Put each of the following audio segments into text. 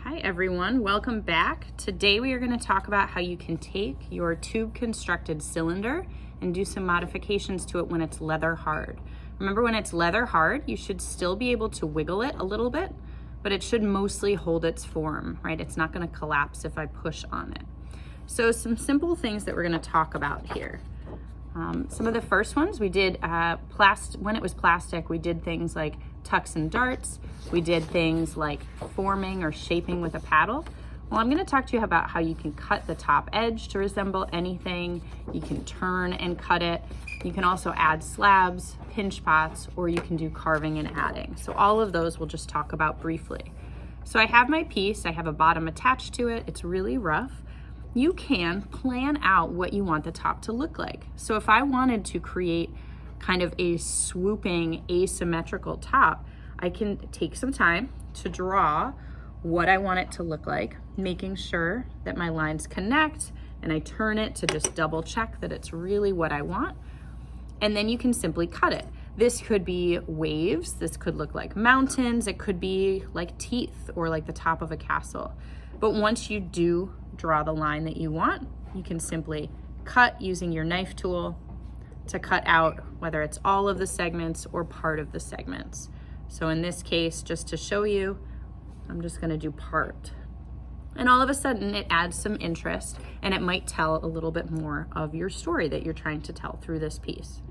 Hi everyone, welcome back. Today we are going to talk about how you can take your tube constructed cylinder and do some modifications to it when it's leather hard. Remember, when it's leather hard, you should still be able to wiggle it a little bit, but it should mostly hold its form, right? It's not going to collapse if I push on it. So some simple things that we're going to talk about here. Some of the first ones we did, when it was plastic, we did things like tucks and darts. We did things like forming or shaping with a paddle. Well, I'm going to talk to you about how you can cut the top edge to resemble anything. You can turn and cut it. You can also add slabs, pinch pots, or you can do carving and adding. So all of those we'll just talk about briefly. So I have my piece. I have a bottom attached to it. It's really rough. You can plan out what you want the top to look like. So if I wanted to create kind of a swooping asymmetrical top, I can take some time to draw what I want it to look like, making sure that my lines connect, and I turn it to just double check that it's really what I want. And then you can simply cut it. This could be waves, this could look like mountains, it could be like teeth or like the top of a castle. But once you do draw the line that you want, you can simply cut using your knife tool to cut out whether it's all of the segments or part of the segments. So in this case, just to show you, I'm just gonna do part. And all of a sudden it adds some interest, and it might tell a little bit more of your story that you're trying to tell through this piece.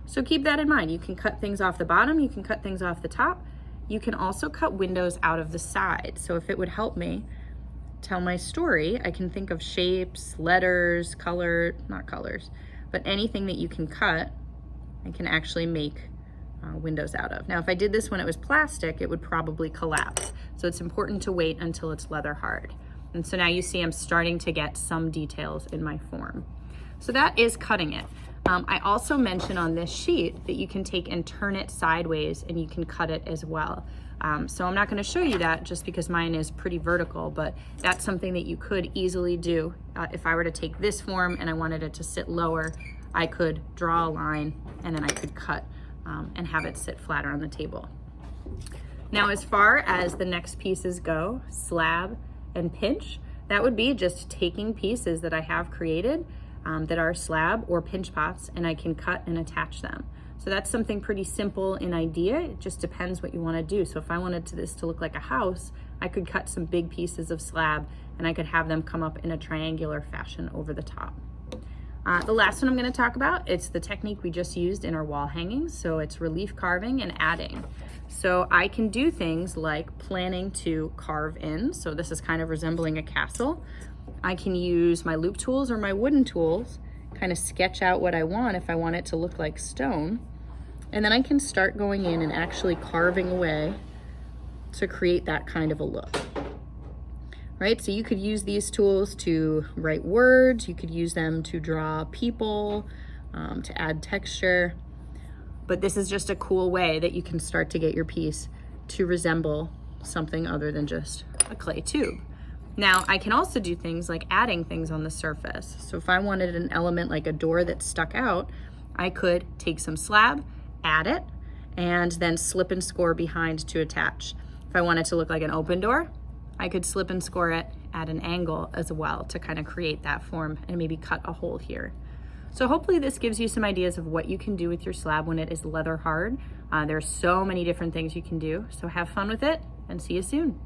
So keep that in mind. You can cut things off the bottom, you can cut things off the top. You can also cut windows out of the side. So if it would help me tell my story, I can think of shapes, letters, not colors, but anything that you can cut, I can actually make windows out of. Now, if I did this when it was plastic, it would probably collapse. So it's important to wait until it's leather hard. And so now you see I'm starting to get some details in my form. So that is cutting it. I also mentioned on this sheet that you can take and turn it sideways and you can cut it as well. So I'm not going to show you that just because mine is pretty vertical, but that's something that you could easily do. If I were to take this form and I wanted it to sit lower, I could draw a line and then I could cut and have it sit flatter on the table. Now, as far as the next pieces go, slab and pinch, that would be just taking pieces that I have created that are slab or pinch pots, and I can cut and attach them. So that's something pretty simple in idea. It just depends what you want to do. So if I wanted this to look like a house, I could cut some big pieces of slab and I could have them come up in a triangular fashion over the top. The last one I'm going to talk about, it's the technique we just used in our wall hangings. So it's relief carving and adding. So I can do things like planning to carve in. So this is kind of resembling a castle. I can use my loop tools or my wooden tools, kind of sketch out what I want if I want it to look like stone. And then I can start going in and actually carving away to create that kind of a look. Right, so you could use these tools to write words, you could use them to draw people, to add texture. But this is just a cool way that you can start to get your piece to resemble something other than just a clay tube. Now, I can also do things like adding things on the surface. So if I wanted an element like a door that stuck out, I could take some slab, add it, and then slip and score behind to attach. If I wanted to look like an open door, I could slip and score it at an angle as well to kind of create that form and maybe cut a hole here. So hopefully this gives you some ideas of what you can do with your slab when it is leather hard. There's so many different things you can do. So have fun with it and see you soon.